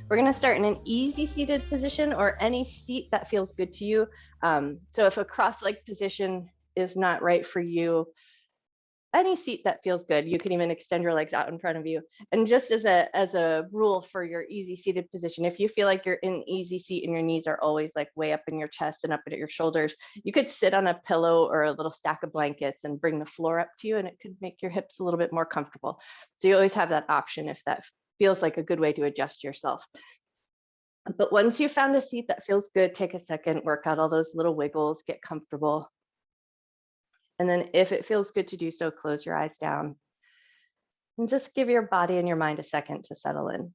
We're going to start in an easy seated position or any seat that feels good to you. So if a cross-legged position is not right for you, any seat that feels good. You can even extend your legs out in front of you. And just as a rule for your easy seated position, if you feel like you're in easy seat and your knees are always like way up in your chest and up at your shoulders, you could sit on a pillow or a little stack of blankets and bring the floor up to you, and it could make your hips a little bit more comfortable. So you always have that option if that feels like a good way to adjust yourself. But once you've found a seat that feels good, take a second, work out all those little wiggles, get comfortable. And then if it feels good to do so, close your eyes down and just give your body and your mind a second to settle in.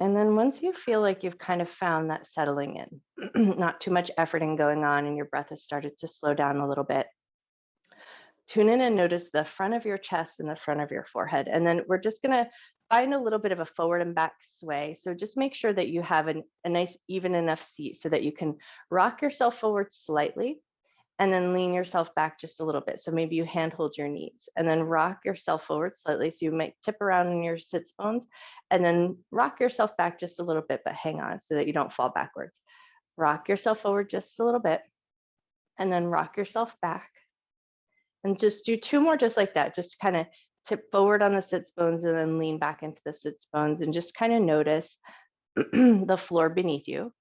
And then once you feel like you've kind of found that settling in, not too much efforting going on and your breath has started to slow down a little bit, tune in and notice the front of your chest and the front of your forehead. And then we're just going to find a little bit of a forward and back sway. So just make sure that you have a nice even enough seat so that you can rock yourself forward slightly and then lean yourself back just a little bit. So maybe you hand hold your knees and then rock yourself forward slightly. So you might tip around in your sits bones and then rock yourself back just a little bit, but hang on so that you don't fall backwards. Rock yourself forward just a little bit and then rock yourself back. And just do two more just like that. Just kind of tip forward on the sits bones and then lean back into the sits bones and just kind of notice the floor beneath you.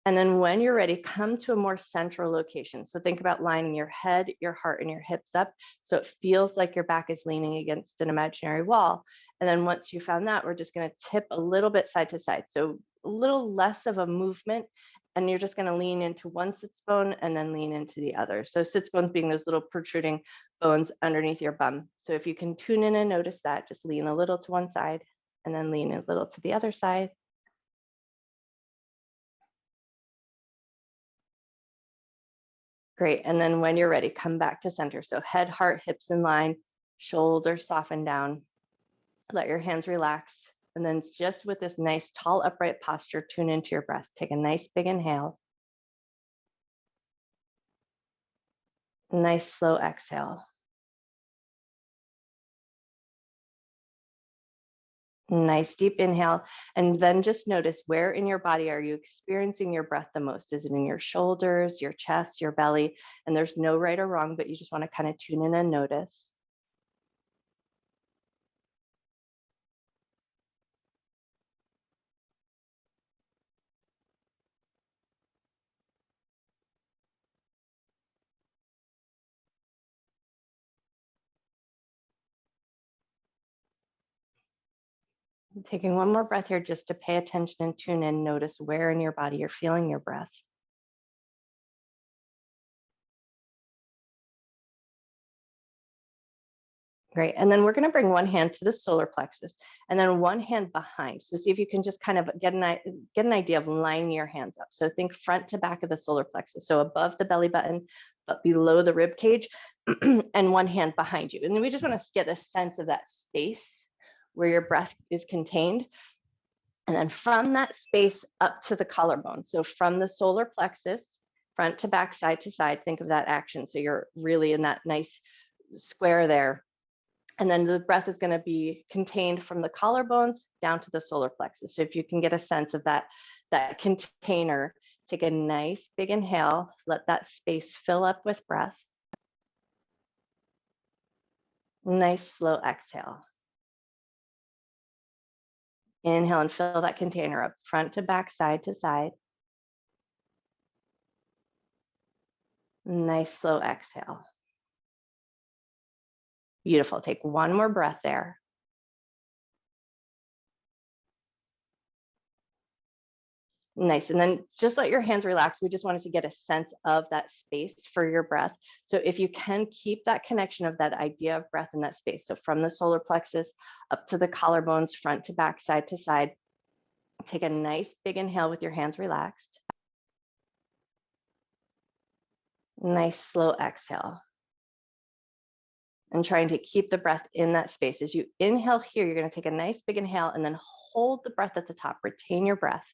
And then when you're ready, come to a more central location. So think about lining your head, your heart, and your hips up. So it feels like your back is leaning against an imaginary wall. And then once you found that, we're just going to tip a little bit side to side. So a little less of a movement. And you're just going to lean into one sits bone and then lean into the other. So sits bones being those little protruding bones underneath your bum. So if you can tune in and notice that, just lean a little to one side and then lean a little to the other side. Great. And then when you're ready, come back to center. So head, heart, hips in line, shoulders soften down. Let your hands relax. And then just with this nice tall upright posture, tune into your breath. Take a nice big inhale. Nice slow exhale. Nice deep inhale. And then just notice where in your body are you experiencing your breath the most? Is it in your shoulders, your chest, your belly? And there's no right or wrong, but you just want to kind of tune in and notice. Taking one more breath here just to pay attention and tune in. Notice where in your body you're feeling your breath. Great. And then we're going to bring one hand to the solar plexus and then one hand behind. So see if you can just kind of get an idea of lining your hands up. So think front to back of the solar plexus. So above the belly button, but below the rib cage, and one hand behind you. And then we just want to get a sense of that space where your breath is contained. And then from that space up to the collarbone. So from the solar plexus, front to back, side to side, think of that action. So you're really in that nice square there. And then the breath is going to be contained from the collarbones down to the solar plexus. So if you can get a sense of that container, take a nice big inhale, let that space fill up with breath. Nice slow exhale. Inhale and fill that container up front to back, side to side. Nice slow exhale. Beautiful. Take one more breath there. Nice. And then just let your hands relax. We just wanted to get a sense of that space for your breath. So if you can keep that connection of that idea of breath in that space. So from the solar plexus up to the collarbones, front to back, side to side, take a nice big inhale with your hands relaxed. Nice slow exhale. And trying to keep the breath in that space. As you inhale here, you're going to take a nice big inhale and then hold the breath at the top. Retain your breath.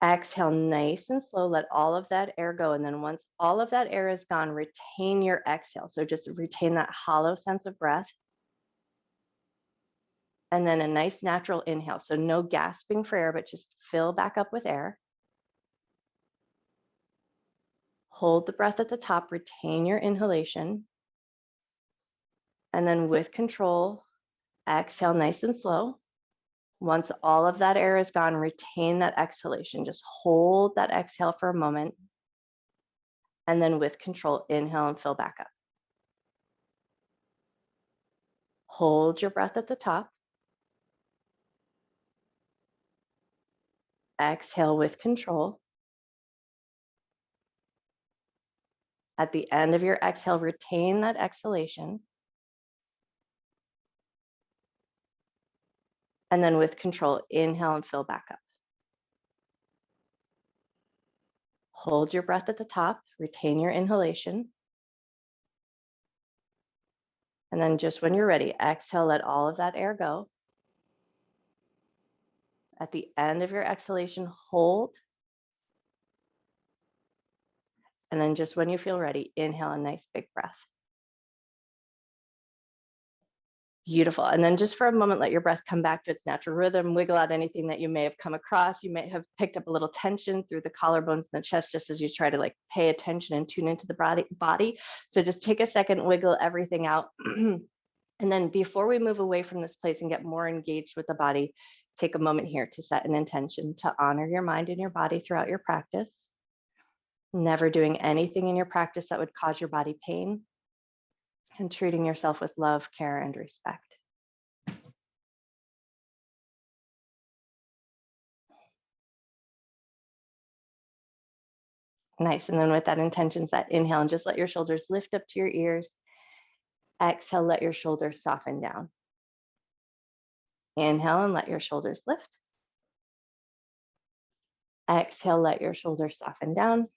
Exhale nice and slow, let all of that air go. And then once all of that air is gone, retain your exhale. So just retain that hollow sense of breath. And then a nice natural inhale. So no gasping for air, but just fill back up with air. Hold the breath at the top, retain your inhalation. And then with control, exhale nice and slow. Once all of that air is gone, retain that exhalation. Just hold that exhale for a moment. And then with control, inhale and fill back up. Hold your breath at the top. Exhale with control. At the end of your exhale, retain that exhalation. And then with control, inhale and fill back up. Hold your breath at the top, retain your inhalation. And then just when you're ready, exhale, let all of that air go. At the end of your exhalation, hold. And then just when you feel ready, inhale a nice big breath. Beautiful. And then just for a moment, let your breath come back to its natural rhythm. Wiggle out anything that you may have come across. You may have picked up a little tension through the collarbones and the chest, just as you try to like pay attention and tune into the body. So just take a second, wiggle everything out. And then before we move away from this place and get more engaged with the body, take a moment here to set an intention to honor your mind and your body throughout your practice. Never doing anything in your practice that would cause your body pain, and treating yourself with love, care, and respect. Nice. And then with that intention set, inhale and just let your shoulders lift up to your ears. Exhale, let your shoulders soften down. Inhale and let your shoulders lift. Exhale, let your shoulders soften down.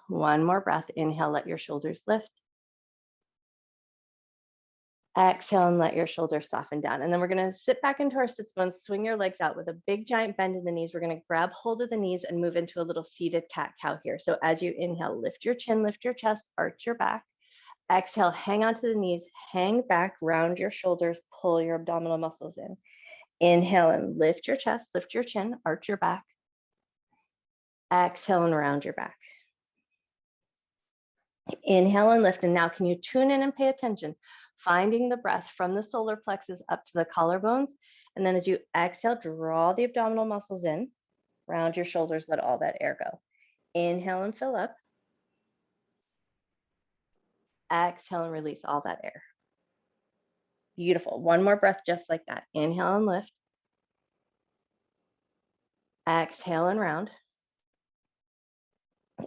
One more breath. Inhale, let your shoulders lift. Exhale and let your shoulders soften down. And then we're going to sit back into our sits bones, swing your legs out with a big giant bend in the knees. We're going to grab hold of the knees and move into a little seated cat-cow here. So as you inhale, lift your chin, lift your chest, arch your back. Exhale, hang onto the knees, hang back, round your shoulders, pull your abdominal muscles in. Inhale and lift your chest, lift your chin, arch your back. Exhale and round your back. Inhale and lift. And now can you tune in and pay attention, finding the breath from the solar plexus up to the collarbones. And then as you exhale, draw the abdominal muscles in, round your shoulders, let all that air go. Inhale and fill up. Exhale and release all that air. Beautiful. One more breath just like that. Inhale and lift. Exhale and round.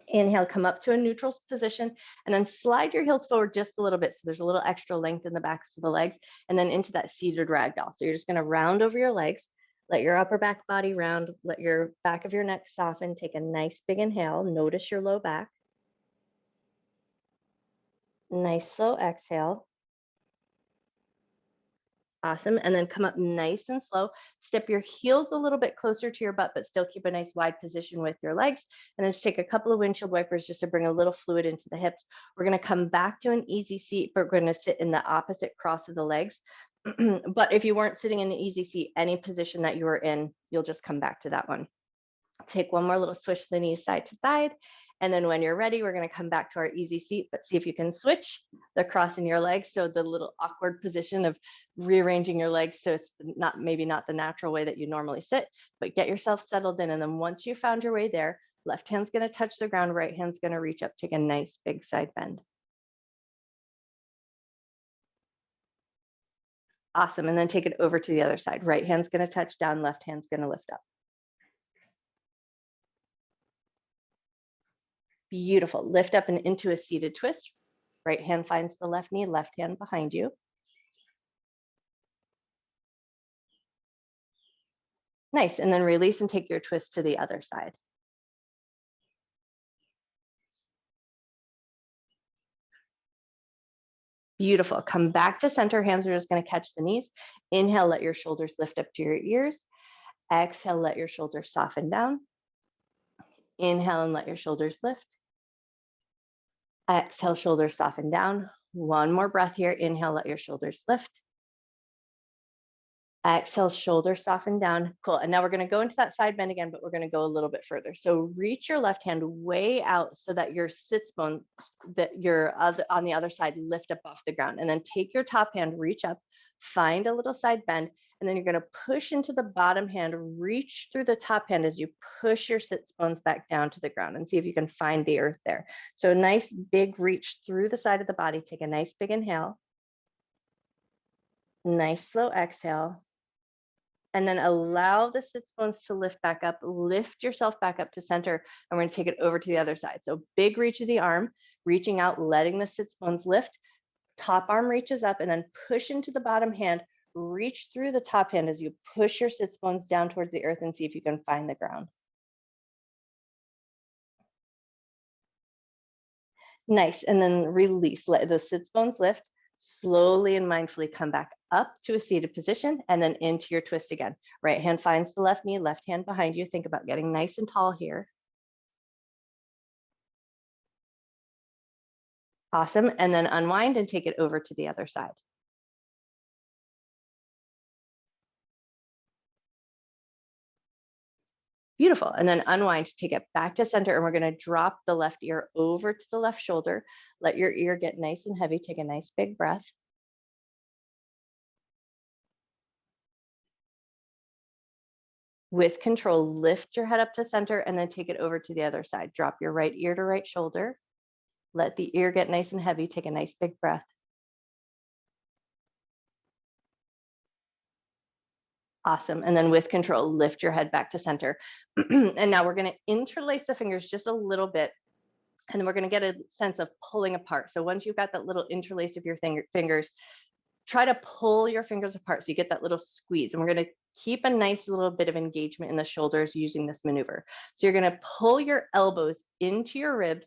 Inhale, come up to a neutral position, and then slide your heels forward just a little bit. So there's a little extra length in the backs of the legs, and then into that seated ragdoll. So you're just going to round over your legs, let your upper back body round, let your back of your neck soften. Take a nice big inhale. Notice your low back. Nice slow exhale. Awesome. And then come up nice and slow. Step your heels a little bit closer to your butt, but still keep a nice wide position with your legs. And then just take a couple of windshield wipers just to bring a little fluid into the hips. We're going to come back to an easy seat, but we're going to sit in the opposite cross of the legs. But if you weren't sitting in an easy seat, any position that you were in, you'll just come back to that one. Take one more little swish the knees side to side. And then when you're ready, we're going to come back to our easy seat, but see if you can switch the crossing your legs. So the little awkward position of rearranging your legs. So it's maybe not the natural way that you normally sit, but get yourself settled in. And then once you found your way there, left hand's going to touch the ground, right hand's going to reach up, take a nice big side bend. Awesome. And then take it over to the other side. Right hand's going to touch down, left hand's going to lift up. Beautiful. Lift up and into a seated twist. Right hand finds the left knee, left hand behind you. Nice. And then release and take your twist to the other side. Beautiful. Come back to center. Hands are just going to catch the knees. Inhale, let your shoulders lift up to your ears. Exhale, let your shoulders soften down. Inhale and let your shoulders lift. Exhale, shoulders soften down. One more breath here. Inhale, let your shoulders lift. Exhale, shoulders soften down. Cool. And now we're going to go into that side bend again, but we're going to go a little bit further. So reach your left hand way out so that your sits bone that you're on the other side lift up off the ground. And then take your top hand, reach up, find a little side bend, and then you're going to push into the bottom hand, reach through the top hand as you push your sits bones back down to the ground and see if you can find the earth there. So a nice big reach through the side of the body. Take a nice big inhale. Nice slow exhale. And then allow the sits bones to lift back up, lift yourself back up to center, and we're gonna take it over to the other side. So big reach of the arm, reaching out, letting the sits bones lift, top arm reaches up, and then push into the bottom hand, reach through the top hand as you push your sits bones down towards the earth and see if you can find the ground. Nice, and then release, let the sits bones lift, slowly and mindfully come back up to a seated position and then into your twist again. Right hand finds the left knee, left hand behind you. Think about getting nice and tall here. Awesome, and then unwind and take it over to the other side. Beautiful, and then unwind to take it back to center, and we're gonna drop the left ear over to the left shoulder. Let your ear get nice and heavy. Take a nice big breath. With control, lift your head up to center and then take it over to the other side. Drop your right ear to right shoulder. Let the ear get nice and heavy. Take a nice big breath. Awesome. And then with control, lift your head back to center. And now we're going to interlace the fingers just a little bit. And then we're going to get a sense of pulling apart. So once you've got that little interlace of your fingers, try to pull your fingers apart so you get that little squeeze. And we're going to keep a nice little bit of engagement in the shoulders using this maneuver. So you're going to pull your elbows into your ribs,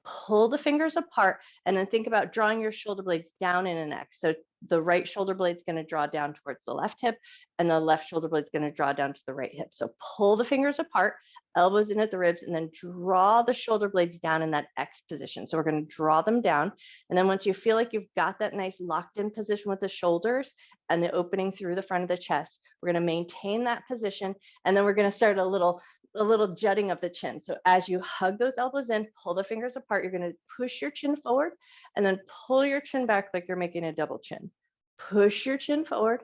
pull the fingers apart, and then think about drawing your shoulder blades down in an X. So the right shoulder blade is going to draw down towards the left hip, and the left shoulder blade is going to draw down to the right hip. So pull the fingers apart, elbows in at the ribs, and then draw the shoulder blades down in that X position. So we're going to draw them down. And then once you feel like you've got that nice locked in position with the shoulders and the opening through the front of the chest, we're going to maintain that position. And then we're going to start a little jutting of the chin. So as you hug those elbows in, pull the fingers apart, you're going to push your chin forward and then pull your chin back like you're making a double chin. Push your chin forward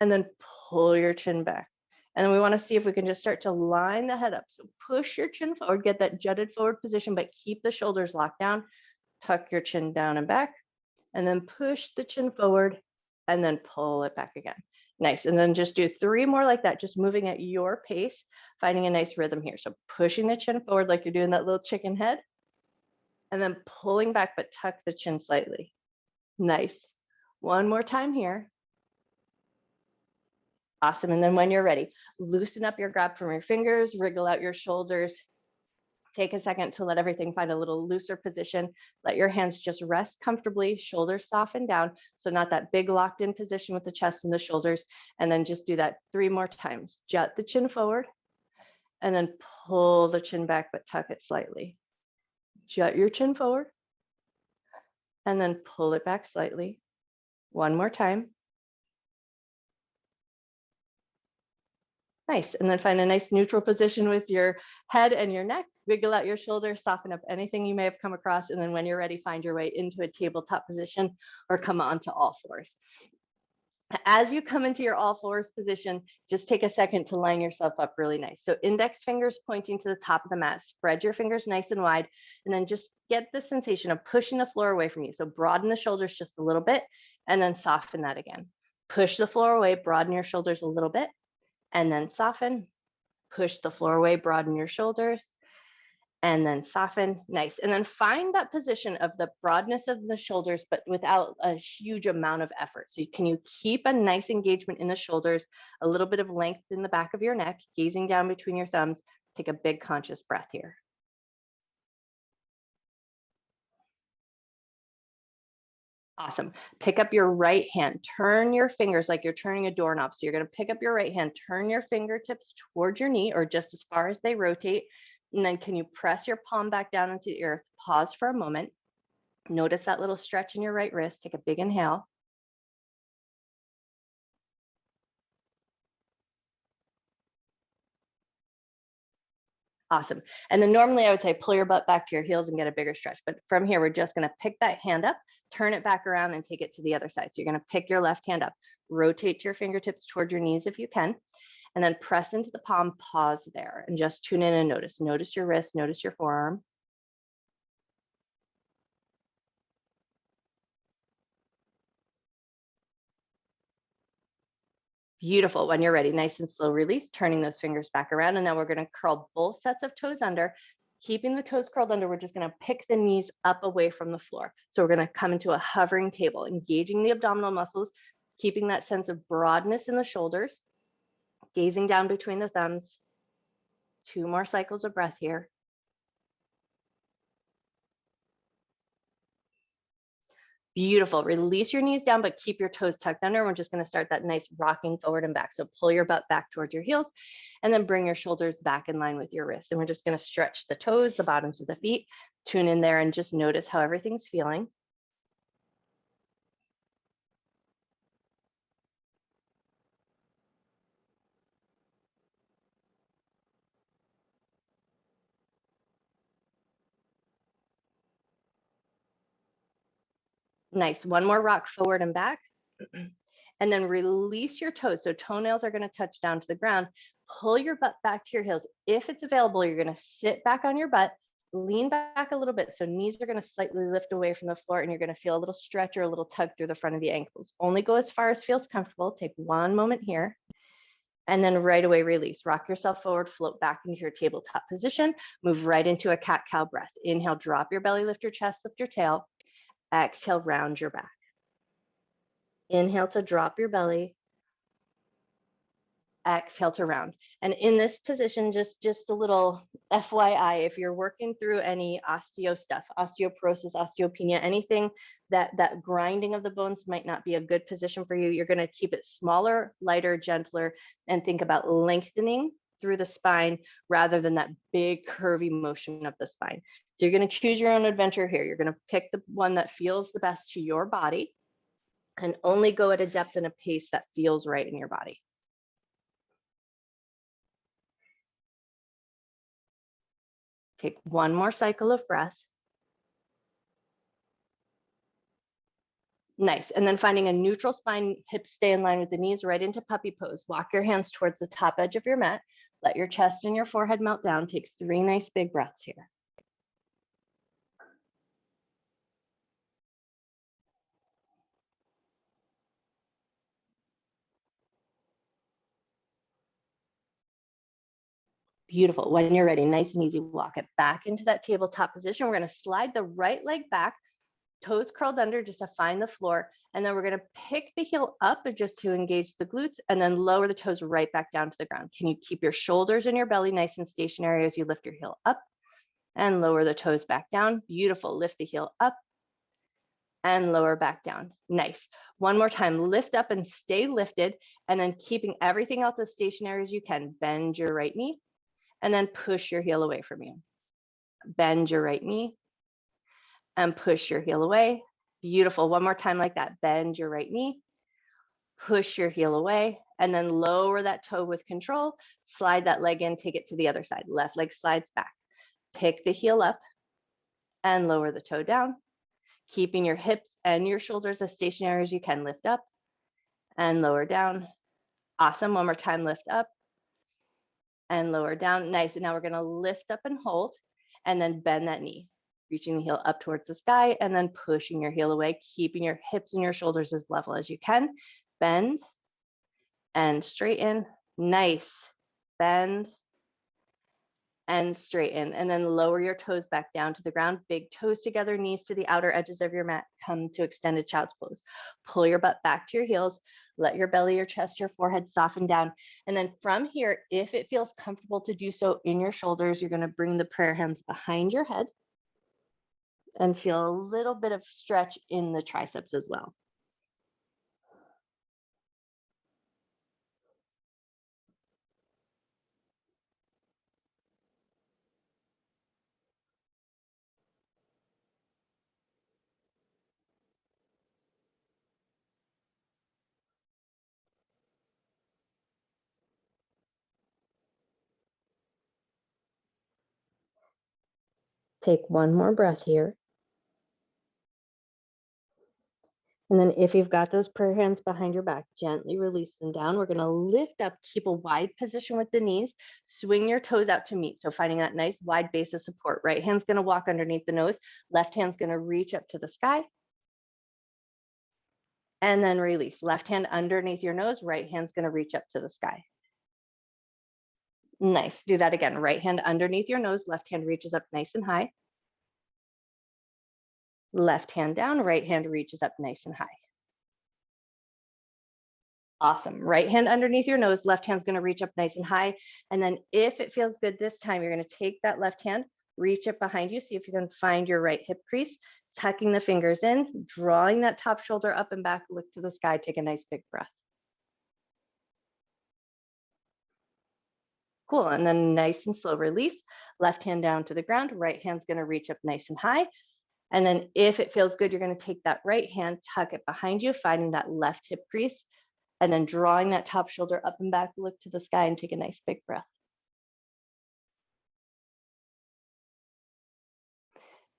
and then pull your chin back. And then we want to see if we can just start to line the head up. So push your chin forward, get that jutted forward position, but keep the shoulders locked down. Tuck your chin down and back, and then push the chin forward and then pull it back again. Nice. And then just do 3 more like that, just moving at your pace, finding a nice rhythm here. So pushing the chin forward like you're doing that little chicken head, and then pulling back, but tuck the chin slightly. Nice. One more time here. Awesome. And then when you're ready, loosen up your grab from your fingers, wriggle out your shoulders. Take a second to let everything find a little looser position. Let your hands just rest comfortably, shoulders soften down. So not that big locked in position with the chest and the shoulders. And then just do that 3 more times. Jut the chin forward and then pull the chin back, but tuck it slightly. Jut your chin forward and then pull it back slightly. One more time. Nice. And then find a nice neutral position with your head and your neck. Wiggle out your shoulders, soften up anything you may have come across. And then when you're ready, find your way into a tabletop position or come onto all fours. As you come into your all fours position, just take a second to line yourself up really nice. So index fingers pointing to the top of the mat, spread your fingers nice and wide, and then just get the sensation of pushing the floor away from you. So broaden the shoulders just a little bit and then soften that again. Push the floor away, broaden your shoulders a little bit, and then soften. Push the floor away, broaden your shoulders, and then soften. Nice. And then find that position of the broadness of the shoulders, but without a huge amount of effort. So can you keep a nice engagement in the shoulders, a little bit of length in the back of your neck, gazing down between your thumbs. Take a big conscious breath here. Awesome. Pick up your right hand, turn your fingers like you're turning a doorknob. So you're going to pick up your right hand, turn your fingertips towards your knee or just as far as they rotate. And then can you press your palm back down into the earth? Pause for a moment. Notice that little stretch in your right wrist. Take a big inhale. Awesome. And then normally I would say pull your butt back to your heels and get a bigger stretch. But from here, we're just going to pick that hand up, turn it back around and take it to the other side. So you're going to pick your left hand up, rotate your fingertips toward your knees if you can, and then press into the palm, pause there, and just tune in and notice. Notice your wrist, notice your forearm. Beautiful. When you're ready, nice and slow release, turning those fingers back around. And now we're going to curl both sets of toes under. Keeping the toes curled under, we're just going to pick the knees up away from the floor. So we're going to come into a hovering table, engaging the abdominal muscles, keeping that sense of broadness in the shoulders, gazing down between the thumbs. 2 more cycles of breath here. Beautiful. Release your knees down, but keep your toes tucked under. We're just going to start that nice rocking forward and back. So pull your butt back towards your heels and then bring your shoulders back in line with your wrists. And we're just going to stretch the toes, the bottoms of the feet, tune in there and just notice how everything's feeling. Nice. One more rock forward and back. And then release your toes. So toenails are going to touch down to the ground. Pull your butt back to your heels. If it's available, you're going to sit back on your butt, lean back a little bit. So knees are going to slightly lift away from the floor and you're going to feel a little stretch or a little tug through the front of the ankles. Only go as far as feels comfortable. Take one moment here. And then right away release. Rock yourself forward, float back into your tabletop position. Move right into a cat-cow breath. Inhale, drop your belly, lift your chest, lift your tail. Exhale, round your back. Inhale to drop your belly. Exhale to round. And in this position, just a little FYI, if you're working through any osteo stuff, osteoporosis, osteopenia, anything that grinding of the bones might not be a good position for you, you're going to keep it smaller, lighter, gentler, and think about lengthening through the spine rather than that big curvy motion of the spine. So you're going to choose your own adventure here. You're going to pick the one that feels the best to your body and only go at a depth and a pace that feels right in your body. Take one more cycle of breath. Nice. And then finding a neutral spine, hips stay in line with the knees, right into puppy pose. Walk your hands towards the top edge of your mat. Let your chest and your forehead melt down. Take 3 nice big breaths here. Beautiful. When you're ready, nice and easy, walk it back into that tabletop position. We're going to slide the right leg back, toes curled under just to find the floor. And then we're going to pick the heel up just to engage the glutes and then lower the toes right back down to the ground. Can you keep your shoulders and your belly nice and stationary as you lift your heel up and lower the toes back down? Beautiful. Lift the heel up and lower back down. Nice. One more time, lift up and stay lifted. And then keeping everything else as stationary as you can, bend your right knee and then push your heel away from you. Bend your right knee and push your heel away. Beautiful. One more time like that. Bend your right knee, push your heel away, and then lower that toe with control. Slide that leg in, take it to the other side. Left leg slides back. Pick the heel up and lower the toe down, keeping your hips and your shoulders as stationary as you can. Lift up and lower down. Awesome. One more time, lift up and lower down. Nice. And now we're going to lift up and hold and then bend that knee, reaching the heel up towards the sky and then pushing your heel away, keeping your hips and your shoulders as level as you can. bend and straighten. Nice. Bend and straighten, and then lower your toes back down to the ground. Big toes together, knees to the outer edges of your mat. Come to extended child's pose. Pull your butt back to your heels. Let your belly, your chest, your forehead soften down. And then from here, if it feels comfortable to do so in your shoulders, you're going to bring the prayer hands behind your head and feel a little bit of stretch in the triceps as well. Take one more breath here. And then if you've got those prayer hands behind your back, gently release them down. We're going to lift up, keep a wide position with the knees, swing your toes out to meet. So finding that nice wide base of support. Right hand's going to walk underneath the nose. Left hand's going to reach up to the sky. And then release. Left hand underneath your nose. Right hand's going to reach up to the sky. Nice. Do that again. Right hand underneath your nose. Left hand reaches up nice and high. Left hand down. Right hand reaches up nice and high. Awesome. Right hand underneath your nose, left hand's going to reach up nice and high. And then if it feels good this time, you're going to take that left hand, reach it behind you. See if you can find your right hip crease, tucking the fingers in, drawing that top shoulder up and back, look to the sky, take a nice big breath. Cool. And then nice and slow release. Left hand down to the ground, right hand's going to reach up nice and high. And then if it feels good, you're going to take that right hand, tuck it behind you, finding that left hip crease. And then drawing that top shoulder up and back, look to the sky and take a nice big breath.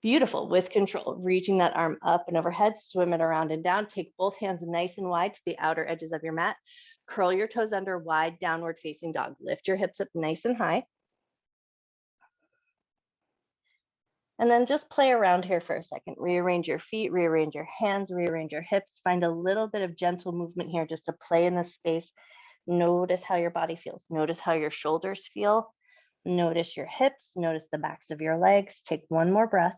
Beautiful, with control, reaching that arm up and overhead, swim it around and down. Take both hands nice and wide to the outer edges of your mat. Curl your toes under, wide downward facing dog. Lift your hips up nice and high. And then just play around here for a second. Rearrange your feet, rearrange your hands, rearrange your hips. Find a little bit of gentle movement here just to play in this space. Notice how your body feels. Notice how your shoulders feel. Notice your hips. Notice the backs of your legs. Take one more breath.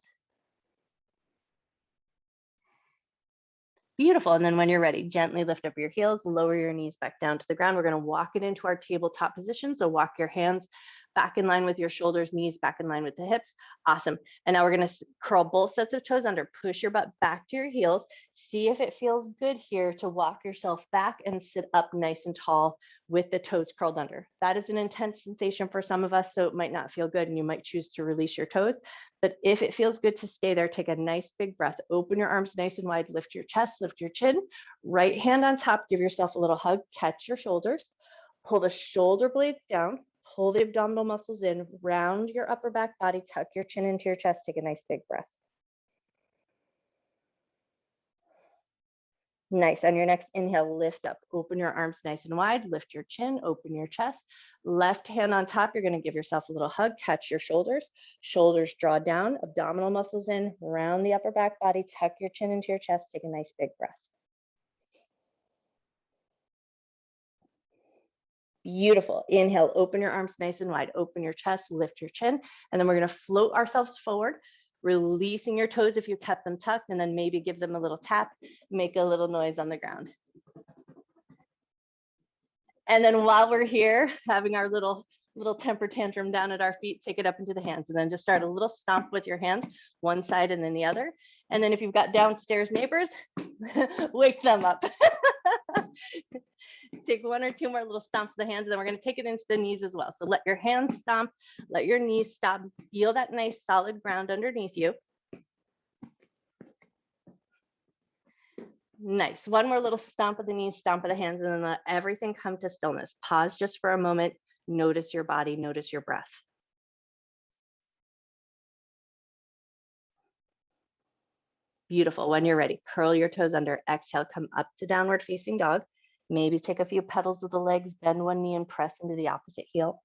Beautiful. And then when you're ready, gently lift up your heels, lower your knees back down to the ground. We're going to walk it into our tabletop position. So walk your hands back in line with your shoulders, knees back in line with the hips. Awesome. And now we're going to curl both sets of toes under, push your butt back to your heels. See if it feels good here to walk yourself back and sit up nice and tall with the toes curled under. That is an intense sensation for some of us, so it might not feel good and you might choose to release your toes. But if it feels good to stay there, take a nice big breath. Open your arms nice and wide, lift your chest, lift your chin. Right hand on top, give yourself a little hug, catch your shoulders. Pull the shoulder blades down, pull the abdominal muscles in, round your upper back body, tuck your chin into your chest, take a nice big breath. Nice. On your next inhale, lift up, open your arms nice and wide, lift your chin, open your chest. Left hand on top, you're going to give yourself a little hug, catch your shoulders. Shoulders draw down, abdominal muscles in, round the upper back body, tuck your chin into your chest, take a nice big breath. Beautiful. Inhale, open your arms nice and wide, open your chest, lift your chin, and then we're going to float ourselves forward, releasing your toes if you kept them tucked, and then maybe give them a little tap, make a little noise on the ground. And then while we're here, having our little temper tantrum down at our feet, take it up into the hands, and then just start a little stomp with your hands, one side and then the other. And then if you've got downstairs neighbors, wake them up. Take one or two more little stomps of the hands, and then we're going to take it into the knees as well. So let your hands stomp, let your knees stomp, feel that nice solid ground underneath you. Nice. One more little stomp of the knees, stomp of the hands, and then let everything come to stillness. Pause just for a moment. Notice your body, notice your breath. Beautiful. When you're ready, curl your toes under. Exhale, come up to downward facing dog. Maybe take a few petals of the legs, bend one knee and press into the opposite heel.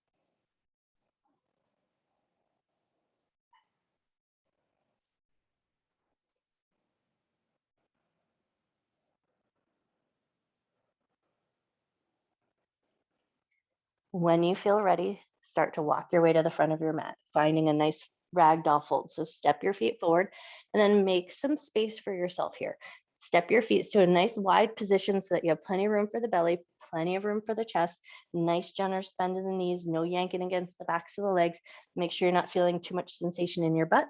When you feel ready, start to walk your way to the front of your mat, finding a nice ragdoll fold. So step your feet forward and then make some space for yourself here. Step your feet to a nice wide position so that you have plenty of room for the belly, plenty of room for the chest, nice generous bend in the knees, no yanking against the backs of the legs. Make sure you're not feeling too much sensation in your butt.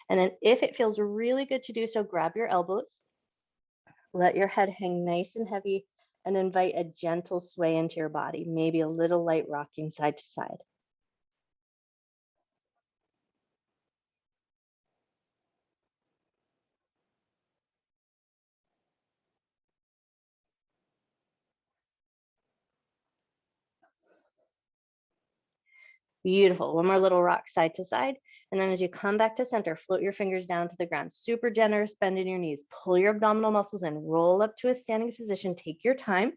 And then if it feels really good to do so, grab your elbows, let your head hang nice and heavy, and invite a gentle sway into your body, maybe a little light rocking side to side. Beautiful. One more little rock side to side. And then as you come back to center, float your fingers down to the ground. Super generous bend in your knees. Pull your abdominal muscles in. Roll up to a standing position. Take your time.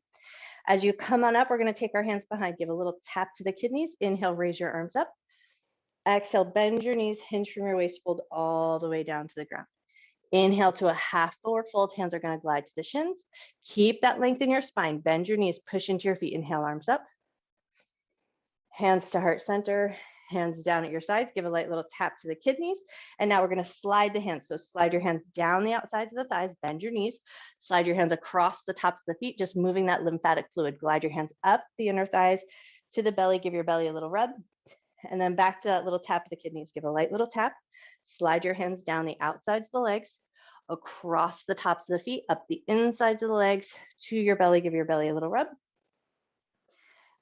As you come on up, we're going to take our hands behind. Give a little tap to the kidneys. Inhale, raise your arms up. Exhale, bend your knees, hinge from your waist, fold all the way down to the ground. Inhale to a half forward fold. Hands are going to glide to the shins. Keep that length in your spine. Bend your knees, push into your feet. Inhale, arms up. Hands to heart center, hands down at your sides. Give a light little tap to the kidneys. And now we're going to slide the hands. So slide your hands down the outsides of the thighs, bend your knees, slide your hands across the tops of the feet, just moving that lymphatic fluid. Glide your hands up the inner thighs to the belly. Give your belly a little rub. And then back to that little tap of the kidneys. Give a light little tap. Slide your hands down the outsides of the legs, across the tops of the feet, up the insides of the legs to your belly. Give your belly a little rub.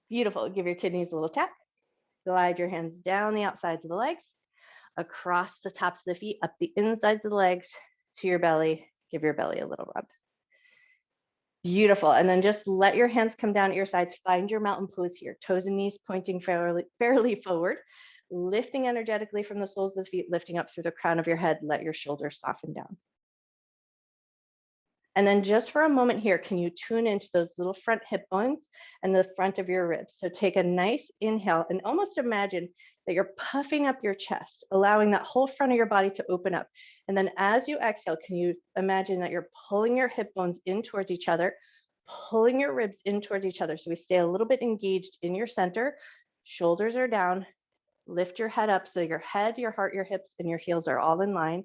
Beautiful. Give your kidneys a little tap. Glide your hands down the outsides of the legs, across the tops of the feet, up the insides of the legs to your belly. Give your belly a little rub. Beautiful. And then just let your hands come down at your sides. Find your mountain pose here. Toes and knees pointing fairly forward, lifting energetically from the soles of the feet, lifting up through the crown of your head. Let your shoulders soften down. And then just for a moment here, can you tune into those little front hip bones and the front of your ribs? So take a nice inhale and almost imagine that you're puffing up your chest, allowing that whole front of your body to open up. And then as you exhale, can you imagine that you're pulling your hip bones in towards each other, pulling your ribs in towards each other. So we stay a little bit engaged in your center, shoulders are down, lift your head up. So your head, your heart, your hips, and your heels are all in line.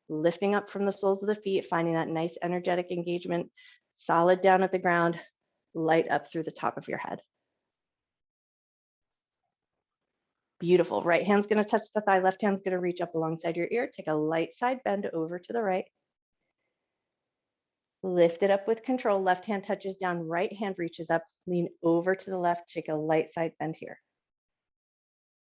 Lifting up from the soles of the feet, finding that nice energetic engagement, solid down at the ground, light up through the top of your head. Beautiful. Right hand's going to touch the thigh, left hand's going to reach up alongside your ear. Take a light side bend over to the right. Lift it up with control. Left hand touches down, right hand reaches up, lean over to the left, take a light side bend here.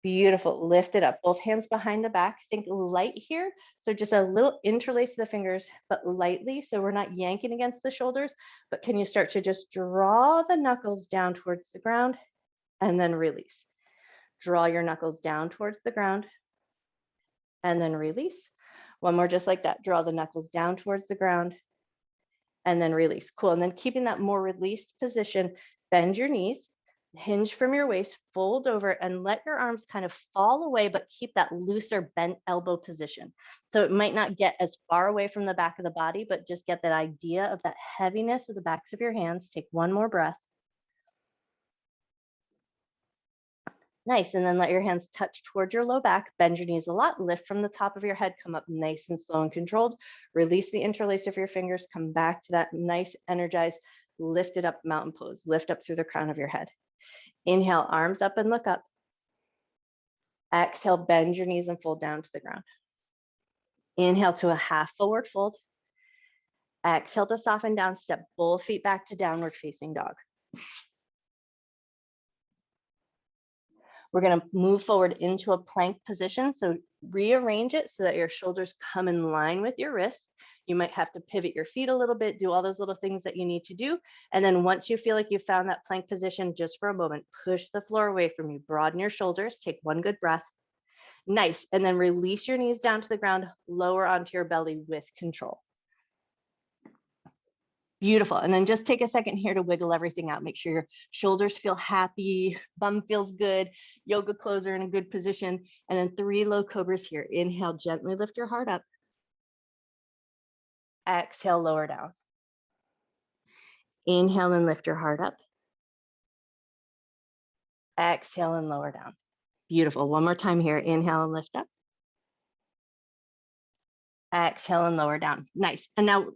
Beautiful. Lift it up. Both hands behind the back. Think light here. So just a little interlace of the fingers, but lightly. So we're not yanking against the shoulders, but can you start to just draw the knuckles down towards the ground and then release? Draw your knuckles down towards the ground and then release. One more just like that. Draw the knuckles down towards the ground and then release. Cool. And then keeping that more released position, bend your knees. Hinge from your waist, fold over, and let your arms kind of fall away, but keep that looser bent elbow position. So it might not get as far away from the back of the body, but just get that idea of that heaviness of the backs of your hands. Take one more breath. Nice. And then let your hands touch towards your low back. Bend your knees a lot. Lift from the top of your head. Come up nice and slow and controlled. Release the interlace of your fingers. Come back to that nice, energized, lifted up mountain pose. Lift up through the crown of your head. Inhale, arms up and look up. Exhale, bend your knees and fold down to the ground. Inhale to a half forward fold. Exhale to soften down, step both feet back to downward facing dog. We're going to move forward into a plank position. So rearrange it so that your shoulders come in line with your wrists. You might have to pivot your feet a little bit, do all those little things that you need to do. And then once you feel like you found that plank position, just for a moment, push the floor away from you, broaden your shoulders, take one good breath. Nice. And then release your knees down to the ground, lower onto your belly with control. Beautiful. And then just take a second here to wiggle everything out. Make sure your shoulders feel happy, bum feels good, yoga clothes are in a good position. And then 3 low cobras here. Inhale, gently lift your heart up. Exhale, lower down. Inhale and lift your heart up. Exhale and lower down. Beautiful. One more time here. Inhale and lift up. Exhale and lower down. Nice. And now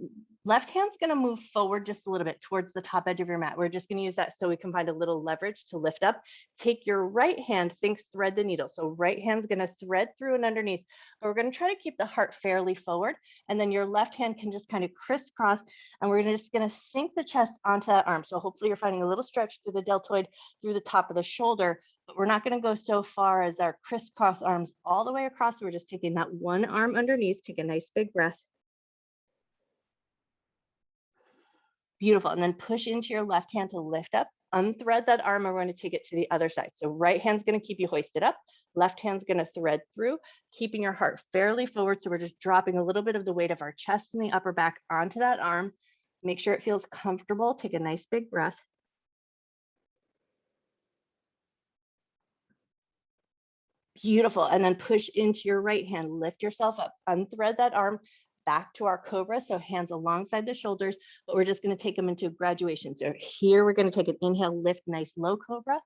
left hand's going to move forward just a little bit towards the top edge of your mat. We're just going to use that so we can find a little leverage to lift up. Take your right hand, think thread the needle. So right hand's going to thread through and underneath, but we're going to try to keep the heart fairly forward. And then your left hand can just kind of crisscross, and we're just going to sink the chest onto that arm. So hopefully you're finding a little stretch through the deltoid, through the top of the shoulder, but we're not going to go so far as our crisscross arms all the way across. We're just taking that one arm underneath. Take a nice big breath. Beautiful. And then push into your left hand to lift up. Unthread that arm, and we're going to take it to the other side. So right hand's going to keep you hoisted up. Left hand's going to thread through, keeping your heart fairly forward. So we're just dropping a little bit of the weight of our chest and the upper back onto that arm. Make sure it feels comfortable. Take a nice big breath. Beautiful. And then push into your right hand. Lift yourself up. Unthread that arm. Back to our cobra, so hands alongside the shoulders, but we're just going to take them into graduation. So here we're going to take an inhale, lift, nice low cobra.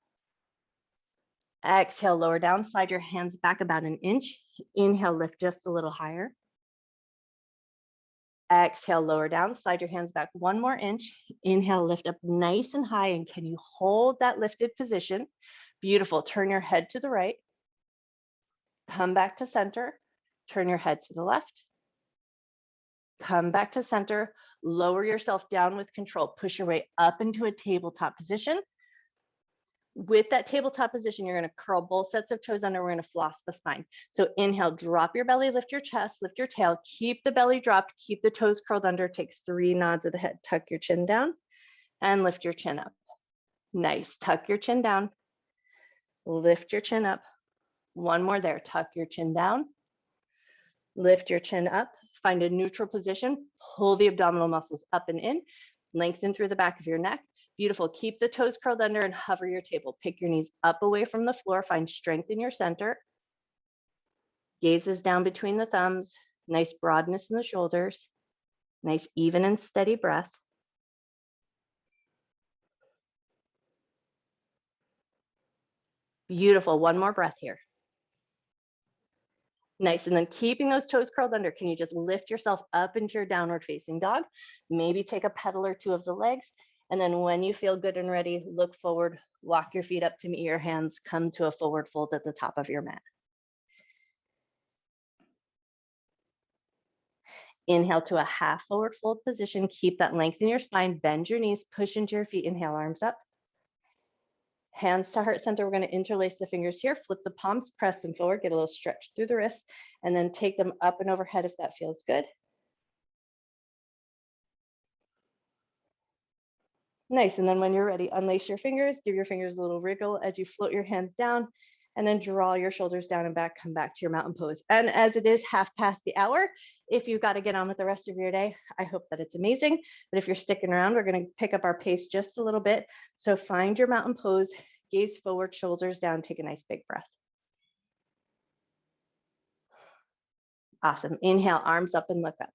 Exhale, lower down, slide your hands back about an inch. Inhale, lift just a little higher. Exhale, lower down, slide your hands back one more inch. Inhale, lift up nice and high, and can you hold that lifted position? Beautiful. Turn your head to the right. Come back to center. Turn your head to the left. Come back to center, lower yourself down with control, push your way up into a tabletop position. With that tabletop position, you're going to curl both sets of toes under, we're going to floss the spine. So inhale, drop your belly, lift your chest, lift your tail, keep the belly dropped, keep the toes curled under, take 3 nods of the head, tuck your chin down and lift your chin up. Nice, tuck your chin down, lift your chin up. One more there, tuck your chin down, lift your chin up. Find a neutral position, pull the abdominal muscles up and in, lengthen through the back of your neck. Beautiful. Keep the toes curled under and hover your table. Pick your knees up away from the floor. Find strength in your center. Gazes down between the thumbs. Nice broadness in the shoulders. Nice even and steady breath. Beautiful. One more breath here. Nice. And then keeping those toes curled under, can you just lift yourself up into your downward facing dog? Maybe take a pedal or 2 of the legs. And then when you feel good and ready, look forward, walk your feet up to meet your hands, come to a forward fold at the top of your mat. Inhale to a half forward fold position. Keep that length in your spine, bend your knees, push into your feet, inhale, arms up. Hands to heart center, we're going to interlace the fingers here, flip the palms, press them forward, get a little stretch through the wrists, and then take them up and overhead if that feels good. Nice, and then when you're ready, unlace your fingers, give your fingers a little wriggle as you float your hands down, and then draw your shoulders down and back, come back to your mountain pose. And as it is half past the hour, if you've got to get on with the rest of your day, I hope that it's amazing. But if you're sticking around, we're going to pick up our pace just a little bit. So find your mountain pose, gaze forward, shoulders down, take a nice big breath. Awesome. Inhale, arms up and look up.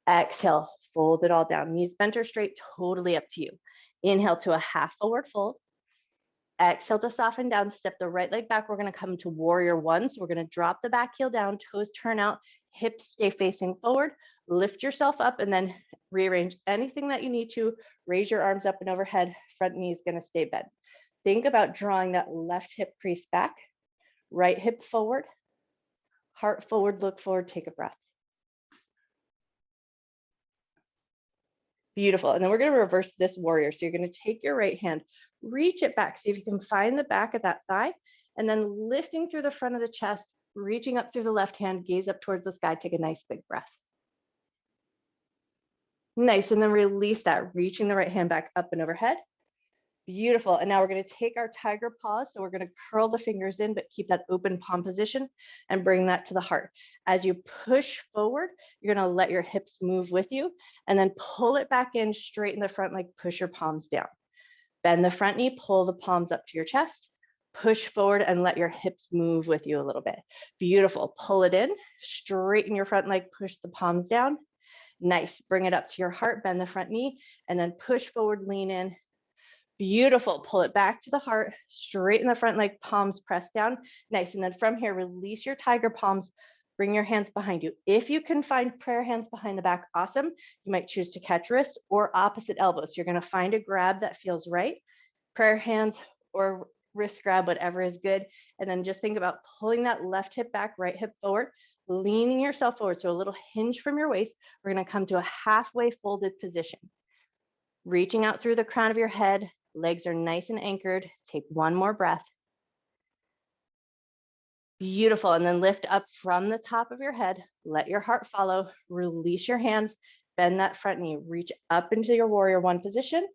Exhale, fold it all down. Knees bent or straight, totally up to you. Inhale to a half forward fold. Exhale to soften down, step the right leg back. We're going to come to warrior 1. So we're going to drop the back heel down, toes turn out, hips stay facing forward. Lift yourself up and then rearrange anything that you need to. Raise your arms up and overhead. Front knee is going to stay bent. Think about drawing that left hip crease back, right hip forward, heart forward, look forward, take a breath. Beautiful. And then we're going to reverse this warrior. So you're going to take your right hand, reach it back. See if you can find the back of that thigh, and then lifting through the front of the chest, reaching up through the left hand, gaze up towards the sky, take a nice big breath. Nice. And then release that, reaching the right hand back up and overhead. Beautiful. And now we're going to take our tiger pause. So we're going to curl the fingers in, but keep that open palm position and bring that to the heart. As you push forward, you're going to let your hips move with you and then pull it back in, straighten the front leg, push your palms down. Bend the front knee, pull the palms up to your chest, push forward and let your hips move with you a little bit. Beautiful. Pull it in, straighten your front leg, push the palms down. Nice. Bring it up to your heart, bend the front knee, and then push forward, lean in. Beautiful. Pull it back to the heart, straighten the front leg, palms pressed down. Nice. And then from here, release your tiger palms. Bring your hands behind you. If you can find prayer hands behind the back, awesome. You might choose to catch wrists or opposite elbows. You're going to find a grab that feels right. Prayer hands or wrist grab, whatever is good. And then just think about pulling that left hip back, right hip forward, leaning yourself forward. So a little hinge from your waist. We're going to come to a halfway folded position. Reaching out through the crown of your head. Legs are nice and anchored. Take one more breath. Beautiful. And then lift up from the top of your head. Let your heart follow. Release your hands. Bend that front knee. Reach up into your warrior one position.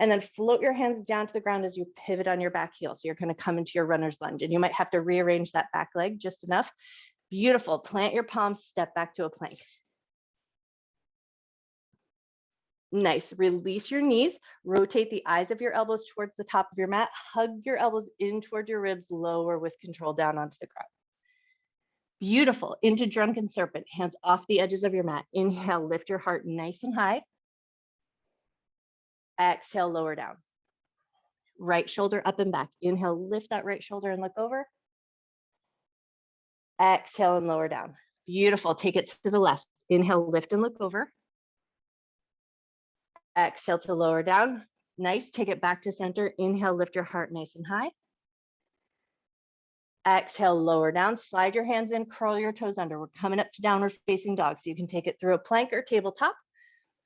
And then float your hands down to the ground as you pivot on your back heel. So you're going to come into your runner's lunge. And you might have to rearrange that back leg just enough. Beautiful. Plant your palms. Step back to a plank. Nice. Release your knees. Rotate the eyes of your elbows towards the top of your mat. Hug your elbows in toward your ribs. Lower with control down onto the ground. Beautiful. Into drunken serpent. Hands off the edges of your mat. Inhale, lift your heart nice and high. Exhale, lower down. Right shoulder up and back. Inhale, lift that right shoulder and look over. Exhale and lower down. Beautiful. Take it to the left. Inhale, lift and look over. Exhale to lower down. Nice. Take it back to center. Inhale, lift your heart nice and high. Exhale, lower down. Slide your hands in, curl your toes under. We're coming up to downward facing dog. So you can take it through a plank or tabletop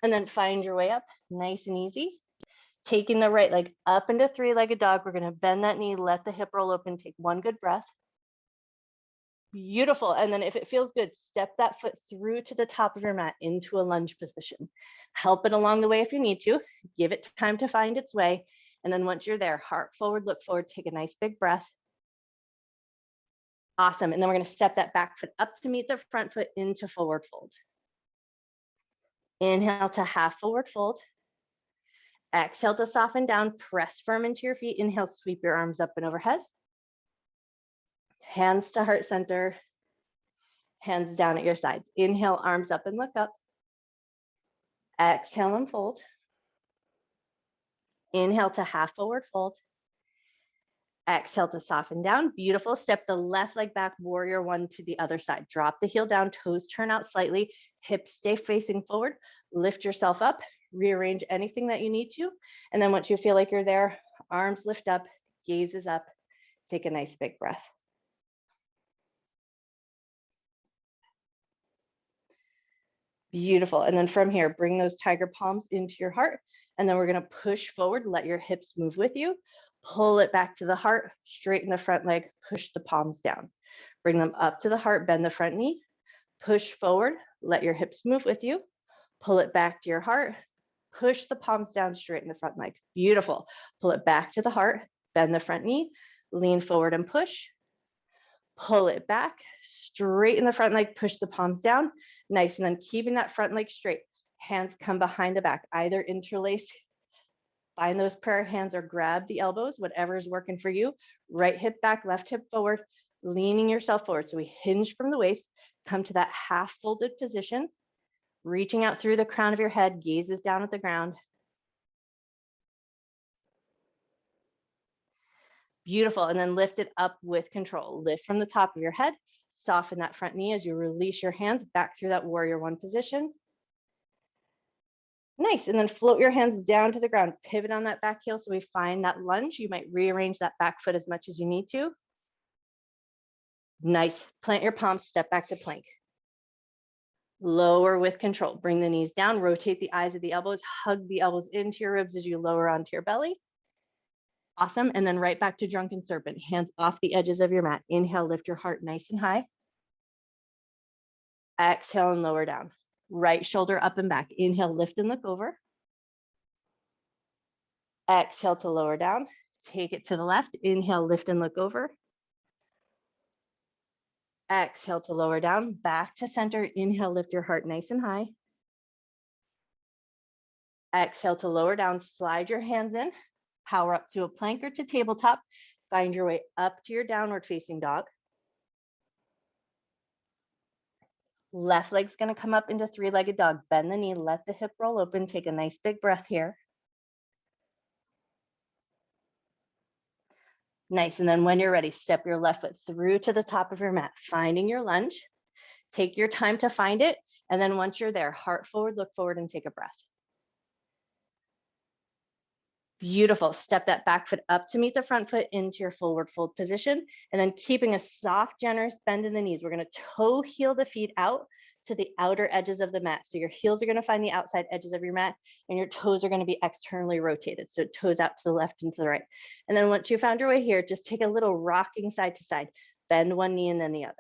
and then find your way up nice and easy. Taking the right leg up into three-legged dog. We're going to bend that knee, let the hip roll open. Take one good breath. Beautiful. And then if it feels good, step that foot through to the top of your mat into a lunge position. Help it along the way if you need to. Give it time to find its way. And then once you're there, heart forward, look forward, take a nice big breath. Awesome. And then we're going to step that back foot up to meet the front foot into forward fold. Inhale to half forward fold. Exhale to soften down. Press firm into your feet. Inhale, sweep your arms up and overhead. Hands to heart center. Hands down at your sides. Inhale, arms up and look up. Exhale and fold. Inhale to half forward fold. Exhale to soften down. Beautiful. Step the left leg back, warrior one to the other side. Drop the heel down, toes turn out slightly, hips stay facing forward. Lift yourself up, rearrange anything that you need to. And then once you feel like you're there, arms lift up, gaze is up. Take a nice big breath. Beautiful. And then from here, bring those tiger palms into your heart. And then we're going to push forward, let your hips move with you. Pull it back to the heart, straighten the front leg, push the palms down. Bring them up to the heart, bend the front knee, push forward, let your hips move with you. Pull it back to your heart, push the palms down, straighten the front leg. Beautiful. Pull it back to the heart, bend the front knee, lean forward and push. Pull it back, straighten the front leg, push the palms down. Nice. And then keeping that front leg straight. Hands come behind the back, either interlace. Find those prayer hands or grab the elbows, whatever is working for you. Right hip back, left hip forward, leaning yourself forward. So we hinge from the waist, come to that half folded position, reaching out through the crown of your head, gazes down at the ground. Beautiful. And then lift it up with control. Lift from the top of your head, soften that front knee as you release your hands back through that warrior one position. Nice. And then float your hands down to the ground. Pivot on that back heel so we find that lunge. You might rearrange that back foot as much as you need to. Nice. Plant your palms, step back to plank. Lower with control. Bring the knees down, rotate the eyes of the elbows, hug the elbows into your ribs as you lower onto your belly. Awesome. And then right back to drunken serpent. Hands off the edges of your mat. Inhale, lift your heart nice and high. Exhale and lower down. Right shoulder up and back. Inhale, lift and look over. Exhale to lower down. Take it to the left. Inhale, lift and look over. Exhale to lower down. Back to center. Inhale, lift your heart nice and high. Exhale to lower down. Slide your hands in. Power up to a plank or to tabletop. Find your way up to your downward facing dog. Left leg's going to come up into three-legged dog. Bend the knee, let the hip roll open. Take a nice big breath here. Nice. And then when you're ready, step your left foot through to the top of your mat, finding your lunge. Take your time to find it. And then once you're there, heart forward, look forward, and take a breath. Beautiful. Step that back foot up to meet the front foot into your forward fold position. And then keeping a soft, generous bend in the knees. We're going to toe heel the feet out to the outer edges of the mat. So your heels are going to find the outside edges of your mat and your toes are going to be externally rotated. So toes out to the left and to the right. And then once you found your way here, just take a little rocking side to side. Bend one knee and then the other.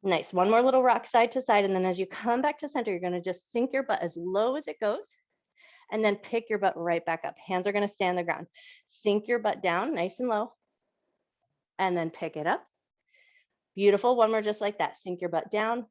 Nice. One more little rock side to side. And then as you come back to center, you're going to just sink your butt as low as it goes. And then pick your butt right back up. Hands are going to stay on the ground. Sink your butt down nice and low. And then pick it up. Beautiful. One more just like that. Sink your butt down.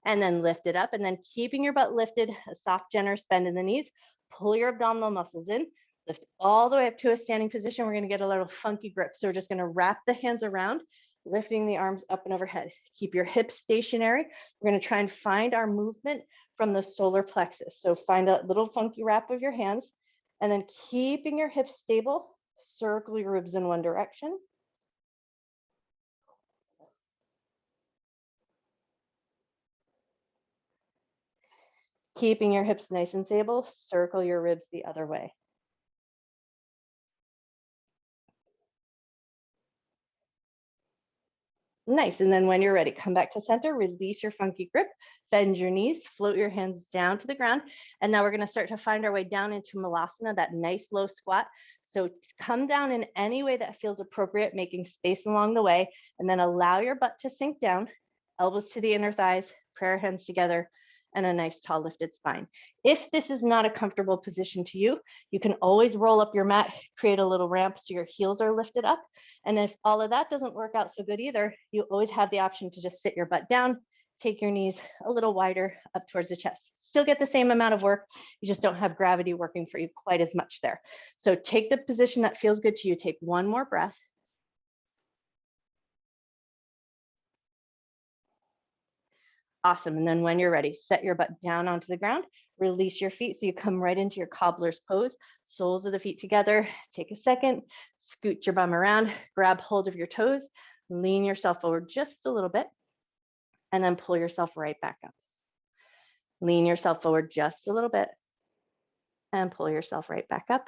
And then lift it up. And then keeping your butt lifted, a soft, generous bend in the knees. Pull your abdominal muscles in. Lift all the way up to a standing position. We're going to get a little funky grip. So we're just going to wrap the hands around, lifting the arms up and overhead. Keep your hips stationary. We're going to try and find our movement from the solar plexus. So find a little funky wrap of your hands and then keeping your hips stable, circle your ribs in one direction. Keeping your hips nice and stable, circle your ribs the other way. Nice. And then when you're ready, come back to center, release your funky grip, bend your knees, float your hands down to the ground. And now we're going to start to find our way down into Malasana, that nice low squat. So come down in any way that feels appropriate, making space along the way, and then allow your butt to sink down, elbows to the inner thighs, prayer hands together, and a nice tall lifted spine. If this is not a comfortable position to you, you can always roll up your mat, create a little ramp so your heels are lifted up. And if all of that doesn't work out so good either, you always have the option to just sit your butt down, take your knees a little wider up towards the chest. Still get the same amount of work, you just don't have gravity working for you quite as much there. So take the position that feels good to you. Take one more breath. Awesome. And then when you're ready, set your butt down onto the ground, release your feet so you come right into your cobbler's pose, soles of the feet together. Take a second, scoot your bum around, grab hold of your toes, lean yourself forward just a little bit, and then pull yourself right back up. Lean yourself forward just a little bit and pull yourself right back up.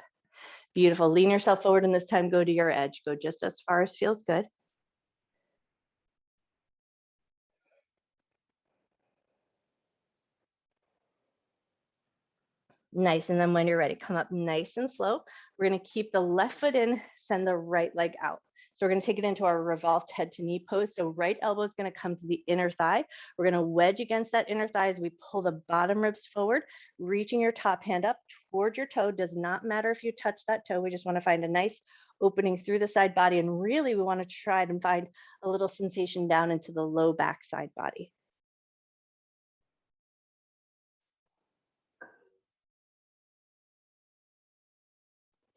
Beautiful. Lean yourself forward, and this time go to your edge. Go just as far as feels good. Nice. And then when you're ready, come up nice and slow. We're going to keep the left foot in, send the right leg out. So we're going to take it into our revolved head to knee pose. So right elbow is going to come to the inner thigh. We're going to wedge against that inner thigh as we pull the bottom ribs forward, reaching your top hand up towards your toe. Does not matter if you touch that toe. We just want to find a nice opening through the side body. And really, we want to try and find a little sensation down into the low back side body.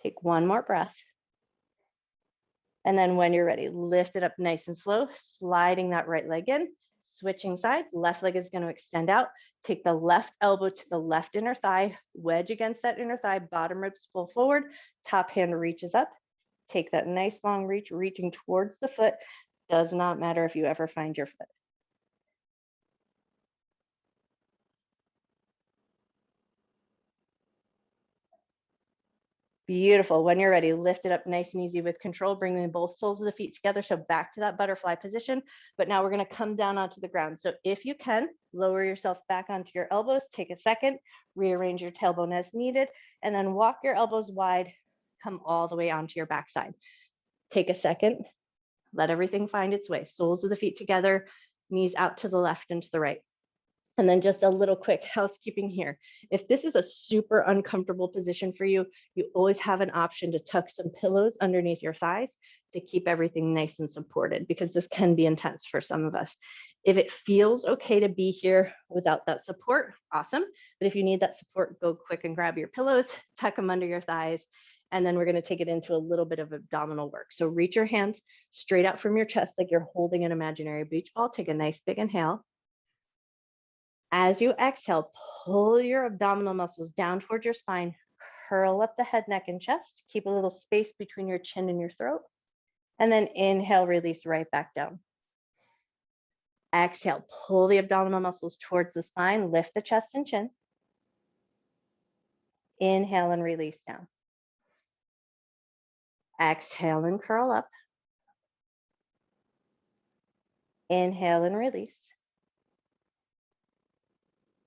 Take one more breath. And then when you're ready, lift it up nice and slow, sliding that right leg in, switching sides. Left leg is going to extend out. Take the left elbow to the left inner thigh, wedge against that inner thigh, bottom ribs pull forward, top hand reaches up. Take that nice long reach, reaching towards the foot. Does not matter if you ever find your foot. Beautiful. When you're ready, lift it up nice and easy with control, bringing both soles of the feet together. So back to that butterfly position. But now we're going to come down onto the ground. So if you can, lower yourself back onto your elbows. Take a second, rearrange your tailbone as needed, and then walk your elbows wide. Come all the way onto your backside. Take a second, let everything find its way. Soles of the feet together, knees out to the left and to the right. And then just a little quick housekeeping here. If this is a super uncomfortable position for you, you always have an option to tuck some pillows underneath your thighs to keep everything nice and supported, because this can be intense for some of us. If it feels okay to be here without that support, awesome. But if you need that support, go quick and grab your pillows, tuck them under your thighs, and then we're going to take it into a little bit of abdominal work. So reach your hands straight out from your chest like you're holding an imaginary beach ball. Take a nice big inhale. As you exhale, pull your abdominal muscles down towards your spine, curl up the head, neck, and chest. Keep a little space between your chin and your throat. And then inhale, release right back down. Exhale, pull the abdominal muscles towards the spine, lift the chest and chin. Inhale and release down. Exhale and curl up. Inhale and release.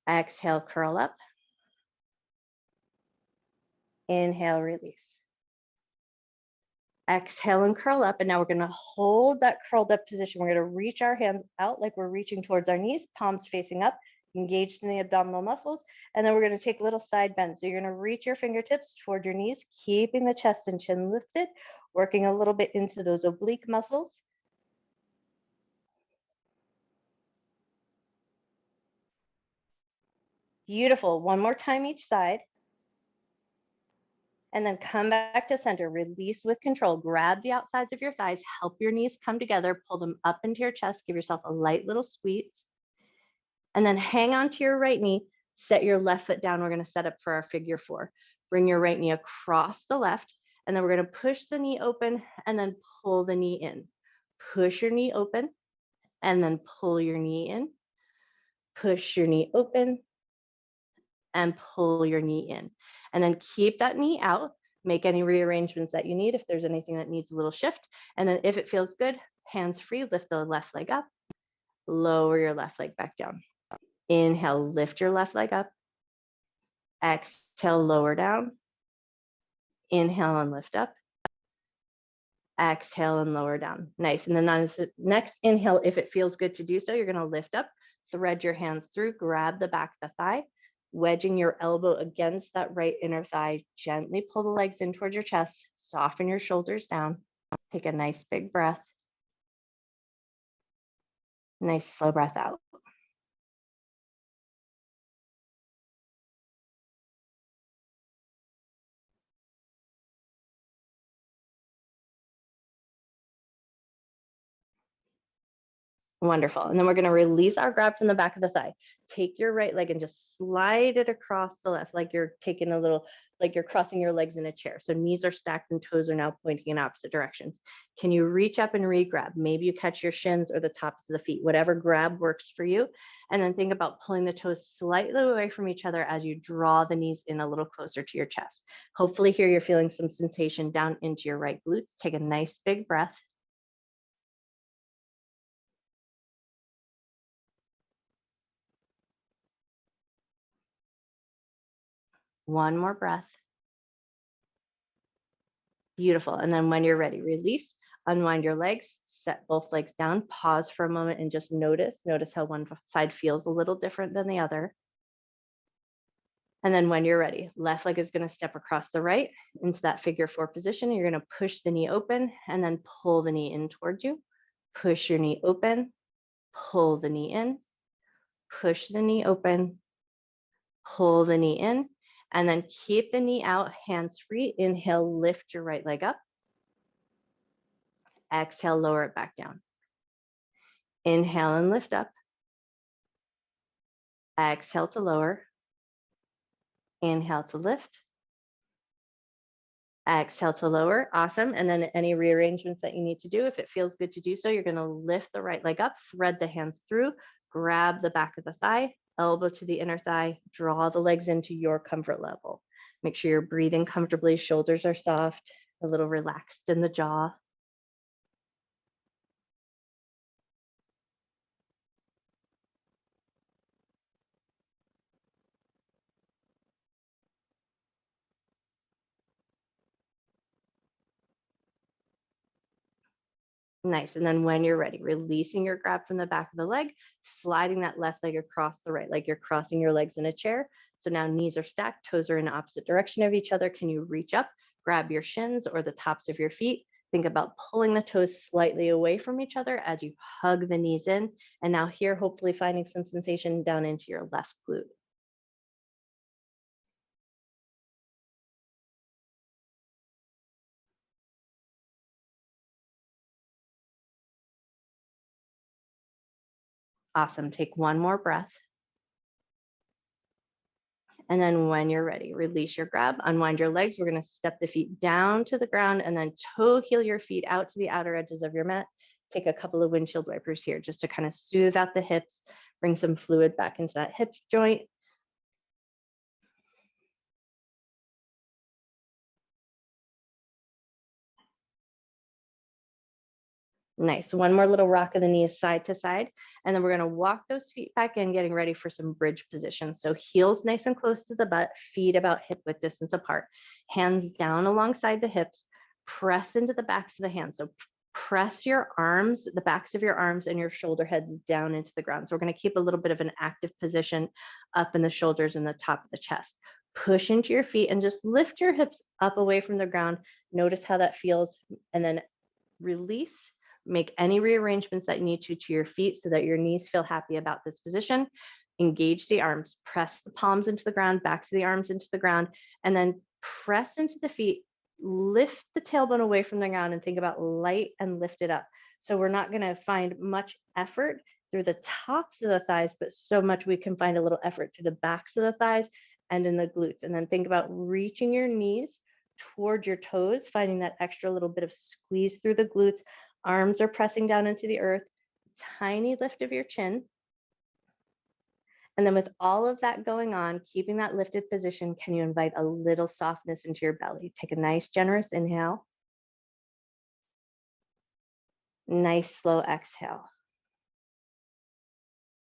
Exhale, curl up. Inhale, release. Exhale and curl up. And now we're going to hold that curled up position. We're going to reach our hands out like we're reaching towards our knees, palms facing up, engaged in the abdominal muscles. And then we're going to take little side bends. So you're going to reach your fingertips toward your knees, keeping the chest and chin lifted, working a little bit into those oblique muscles. Beautiful. One more time each side. And then come back to center, release with control, grab the outsides of your thighs, help your knees come together, pull them up into your chest, give yourself a light little squeeze. And then hang on to your right knee, set your left foot down. We're going to set up for our figure four. Bring your right knee across the left, and then we're going to push the knee open and then pull the knee in. Push your knee open and then pull your knee in. Push your knee open and pull your knee in. And then keep that knee out. Make any rearrangements that you need if there's anything that needs a little shift. And then if it feels good, hands free, lift the left leg up. Lower your left leg back down. Inhale, lift your left leg up. Exhale, lower down. Inhale and lift up. Exhale and lower down. Nice. And then on the next inhale, if it feels good to do so, you're going to lift up, thread your hands through, grab the back of the thigh, wedging your elbow against that right inner thigh. Gently pull the legs in towards your chest, soften your shoulders down. Take a nice big breath. Nice slow breath out. Wonderful. And then we're going to release our grab from the back of the thigh. Take your right leg and just slide it across the left, like you're taking a little, like you're crossing your legs in a chair. So knees are stacked and toes are now pointing in opposite directions. Can you reach up and re-grab? Maybe you catch your shins or the tops of the feet, whatever grab works for you. And then think about pulling the toes slightly away from each other as you draw the knees in a little closer to your chest. Hopefully here you're feeling some sensation down into your right glutes. Take a nice big breath. One more breath. Beautiful. And then when you're ready, release, unwind your legs, set both legs down, pause for a moment and just notice how one side feels a little different than the other. And then when you're ready, left leg is going to step across the right into that figure four position. You're going to push the knee open and then pull the knee in towards you. Push your knee open, pull the knee in, push the knee open, pull the knee in, and then keep the knee out, hands free. Inhale, lift your right leg up. Exhale, lower it back down. Inhale and lift up. Exhale to lower. Inhale to lift. Exhale to lower. Awesome. And then any rearrangements that you need to do, if it feels good to do so, you're going to lift the right leg up, thread the hands through, grab the back of the thigh, elbow to the inner thigh, draw the legs into your comfort level. Make sure you're breathing comfortably. Shoulders are soft, a little relaxed in the jaw. Nice. And then when you're ready, releasing your grab from the back of the leg, sliding that left leg across the right leg. You're crossing your legs in a chair. So now knees are stacked, toes are in the opposite direction of each other. Can you reach up, grab your shins or the tops of your feet? Think about pulling the toes slightly away from each other as you hug the knees in. And now here, hopefully finding some sensation down into your left glute. Awesome. Take one more breath. And then when you're ready, release your grab, unwind your legs. We're going to step the feet down to the ground and then toe heel your feet out to the outer edges of your mat. Take a couple of windshield wipers here just to kind of soothe out the hips, bring some fluid back into that hip joint. Nice. One more little rock of the knees side to side. And then we're going to walk those feet back in, getting ready for some bridge position. So heels nice and close to the butt, feet about hip width distance apart, hands down alongside the hips, press into the backs of the hands. So press your arms, the backs of your arms and your shoulder heads down into the ground. So we're going to keep a little bit of an active position up in the shoulders and the top of the chest. Push into your feet and just lift your hips up away from the ground. Notice how that feels, and then release. Make any rearrangements that you need to your feet so that your knees feel happy about this position. Engage the arms, press the palms into the ground, backs of the arms into the ground, and then press into the feet, lift the tailbone away from the ground and think about light and lift it up. So we're not going to find much effort through the tops of the thighs, but so much we can find a little effort through the backs of the thighs and in the glutes. And then think about reaching your knees toward your toes, finding that extra little bit of squeeze through the glutes. Arms are pressing down into the earth, tiny lift of your chin. And then with all of that going on, keeping that lifted position, can you invite a little softness into your belly? Take a nice, generous inhale. Nice, slow exhale.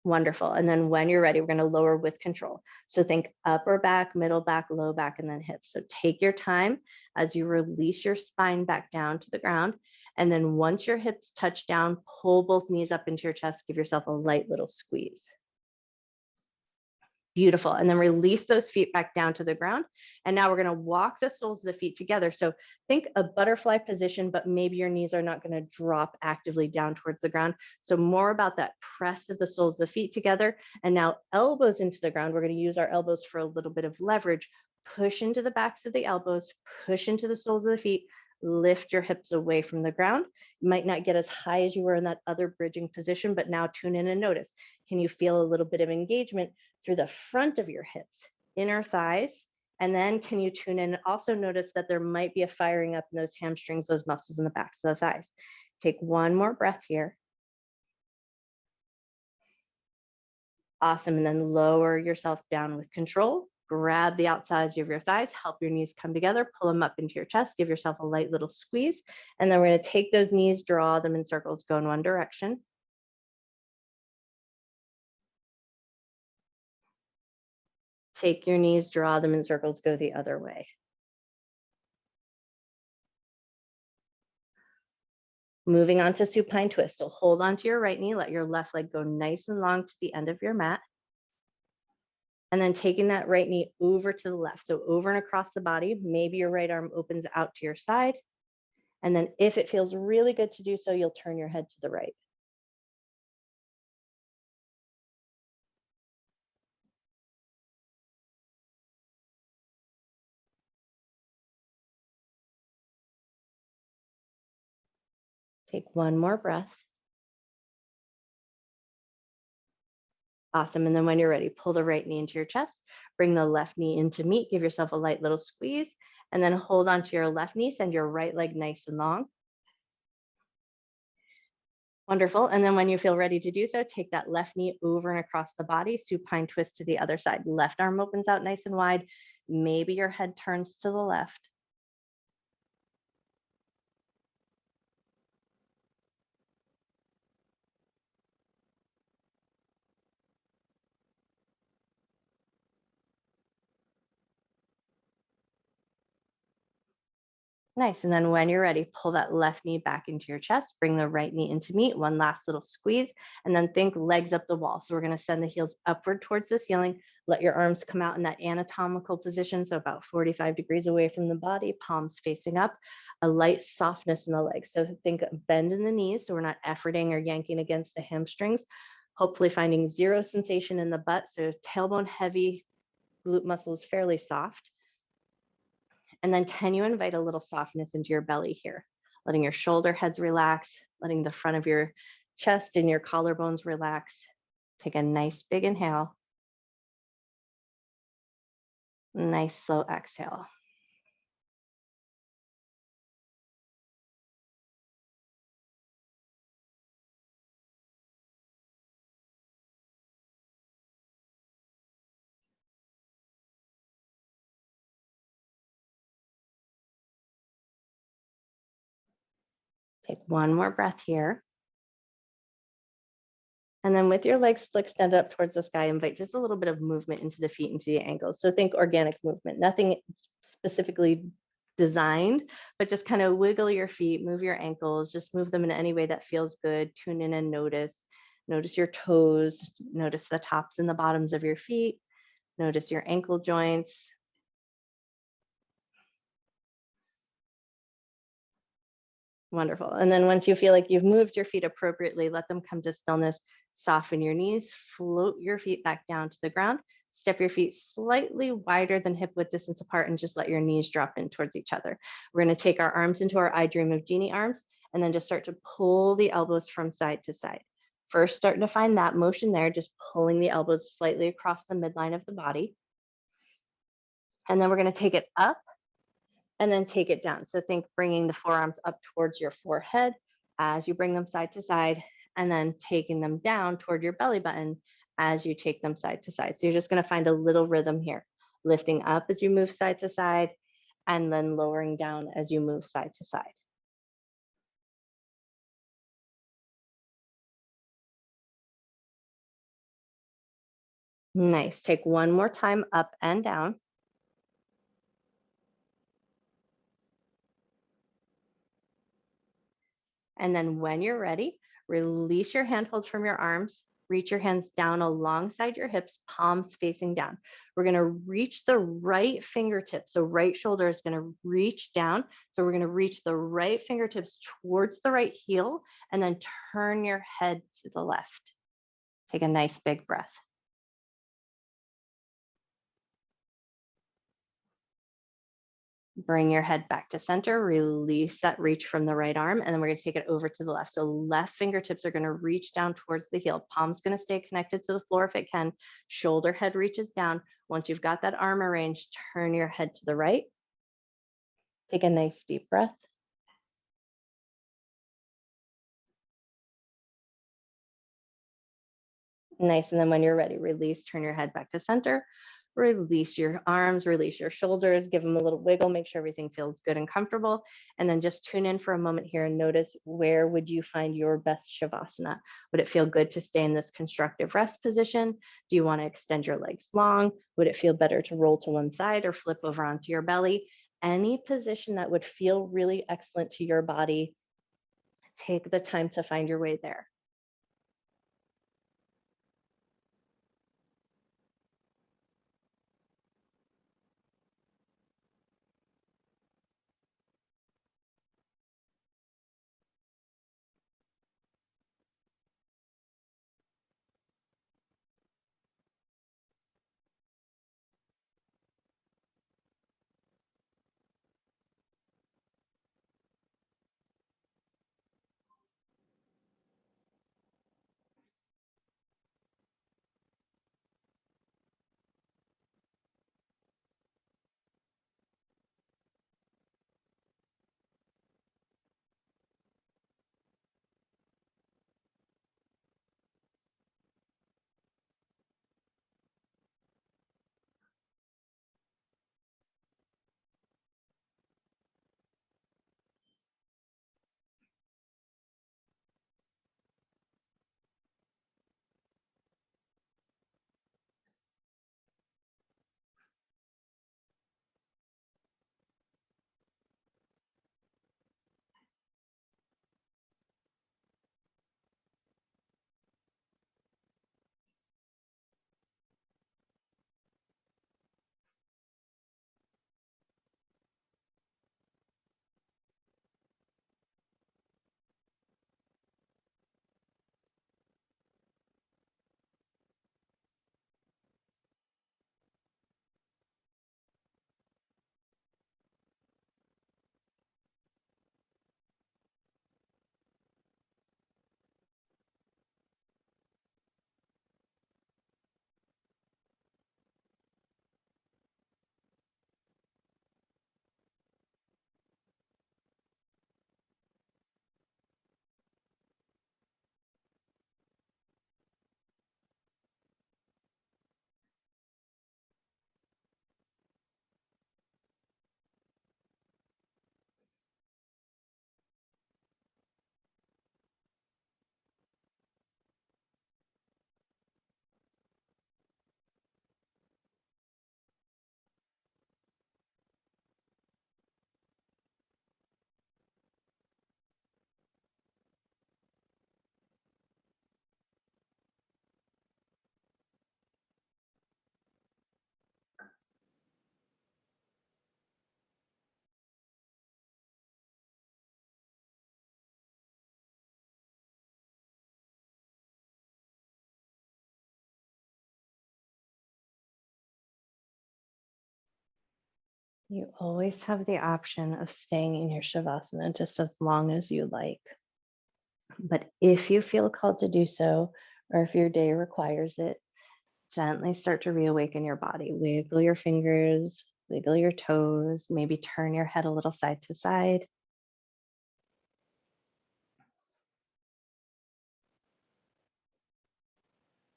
Wonderful. And then when you're ready, we're going to lower with control. So think upper back, middle back, low back, and then hips. So take your time as you release your spine back down to the ground. And then once your hips touch down, pull both knees up into your chest. Give yourself a light little squeeze. Beautiful. And then release those feet back down to the ground. And now we're going to walk the soles of the feet together. So think a butterfly position, but maybe your knees are not going to drop actively down towards the ground. So more about that press of the soles of the feet together. And now elbows into the ground. We're going to use our elbows for a little bit of leverage. Push into the backs of the elbows, push into the soles of the feet, lift your hips away from the ground. You might not get as high as you were in that other bridging position, but now tune in and notice. Can you feel a little bit of engagement through the front of your hips, inner thighs? And then can you tune in and also notice that there might be a firing up in those hamstrings, those muscles in the backs of the thighs. Take one more breath here. Awesome. And then lower yourself down with control. Grab the outsides of your thighs, help your knees come together, pull them up into your chest, give yourself a light little squeeze. And then we're going to take those knees, draw them in circles, go in one direction. Take your knees, draw them in circles, go the other way. Moving on to supine twist. So hold onto your right knee, let your left leg go nice and long to the end of your mat. And then taking that right knee over to the left. So over and across the body, maybe your right arm opens out to your side. And then if it feels really good to do so, you'll turn your head to the right. Take one more breath. Awesome. And then when you're ready, pull the right knee into your chest, bring the left knee into meet, give yourself a light little squeeze, and then hold onto your left knee, send your right leg nice and long. Wonderful. And then when you feel ready to do so, take that left knee over and across the body, supine twist to the other side. Left arm opens out nice and wide. Maybe your head turns to the left. Nice. And then when you're ready, pull that left knee back into your chest, bring the right knee into meet, one last little squeeze, and then think legs up the wall. So we're going to send the heels upward towards the ceiling. Let your arms come out in that anatomical position. So about 45 degrees away from the body, palms facing up, a light softness in the legs. So think bend in the knees. So we're not efforting or yanking against the hamstrings, hopefully finding zero sensation in the butt. So tailbone heavy, glute muscles fairly soft. And then can you invite a little softness into your belly here, letting your shoulder heads relax, letting the front of your chest and your collarbones relax. Take a nice big inhale. Nice slow exhale. Take one more breath here. And then with your legs still extended up towards the sky, invite just a little bit of movement into the feet, into the ankles. So think organic movement, nothing specifically designed, but just kind of wiggle your feet, move your ankles, just move them in any way that feels good. Tune in and notice. Notice your toes, notice the tops and the bottoms of your feet, notice your ankle joints. Wonderful. And then once you feel like you've moved your feet appropriately, let them come to stillness. Soften your knees, float your feet back down to the ground. Step your feet slightly wider than hip width distance apart and just let your knees drop in towards each other. We're going to take our arms into our I Dream of Genie arms and then just start to pull the elbows from side to side. First, starting to find that motion there, just pulling the elbows slightly across the midline of the body. And then we're going to take it up and then take it down. So think bringing the forearms up towards your forehead as you bring them side to side, and then taking them down toward your belly button as you take them side to side. So you're just going to find a little rhythm here, lifting up as you move side to side, and then lowering down as you move side to side. Nice. Take one more time up and down. And then when you're ready, release your handholds from your arms, reach your hands down alongside your hips, palms facing down. We're going to reach the right fingertips. So right shoulder is going to reach down. So we're going to reach the right fingertips towards the right heel and then turn your head to the left. Take a nice big breath. Bring your head back to center, release that reach from the right arm, and then we're going to take it over to the left. So left fingertips are going to reach down towards the heel. Palm's going to stay connected to the floor if it can. Shoulder head reaches down. Once you've got that arm arranged, turn your head to the right. Take a nice deep breath. Nice. And then when you're ready, release, turn your head back to center. Release your arms, release your shoulders, give them a little wiggle, make sure everything feels good and comfortable. And then just tune in for a moment here and notice, where would you find your best Shavasana? Would it feel good to stay in this constructive rest position? Do you want to extend your legs long? Would it feel better to roll to one side or flip over onto your belly? Any position that would feel really excellent to your body, take the time to find your way there. You always have the option of staying in your Shavasana just as long as you like. But if you feel called to do so, or if your day requires it, gently start to reawaken your body. Wiggle your fingers, wiggle your toes, maybe turn your head a little side to side.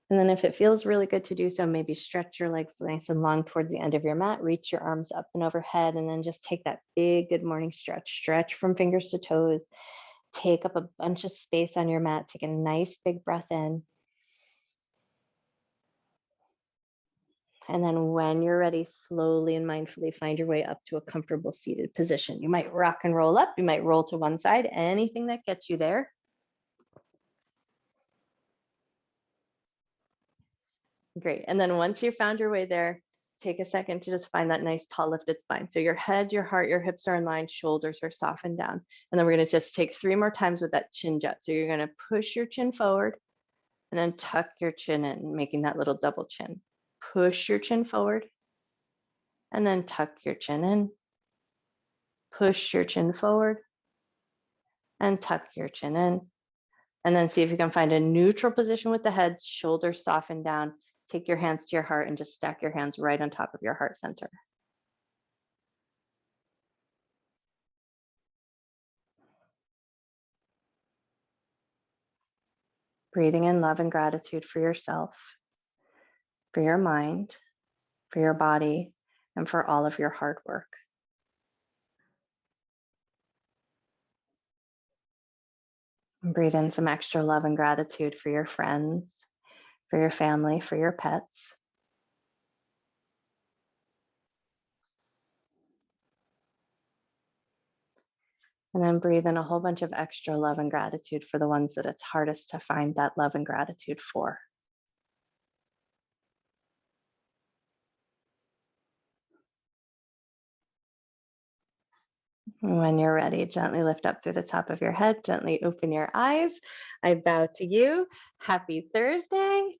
And then if it feels really good to do so, maybe stretch your legs nice and long towards the end of your mat, reach your arms up and overhead, and then just take that big good morning stretch. Stretch from fingers to toes. Take up a bunch of space on your mat. Take a nice big breath in. And then when you're ready, slowly and mindfully find your way up to a comfortable seated position. You might rock and roll up. You might roll to one side, anything that gets you there. Great. And then once you've found your way there, take a second to just find that nice tall lifted spine. So your head, your heart, your hips are in line, shoulders are softened down. And then we're going to just take 3 more times with that chin jet. So you're going to push your chin forward and then tuck your chin in, making that little double chin. Push your chin forward and then tuck your chin in. Push your chin forward and tuck your chin in. And then see if you can find a neutral position with the head, shoulders soften down. Take your hands to your heart and just stack your hands right on top of your heart center. Breathing in love and gratitude for yourself, for your mind, for your body, and for all of your hard work. And breathe in some extra love and gratitude for your friends, for your family, for your pets. And then breathe in a whole bunch of extra love and gratitude for the ones that it's hardest to find that love and gratitude for. When you're ready, gently lift up through the top of your head, gently open your eyes. I bow to you. Happy Thursday.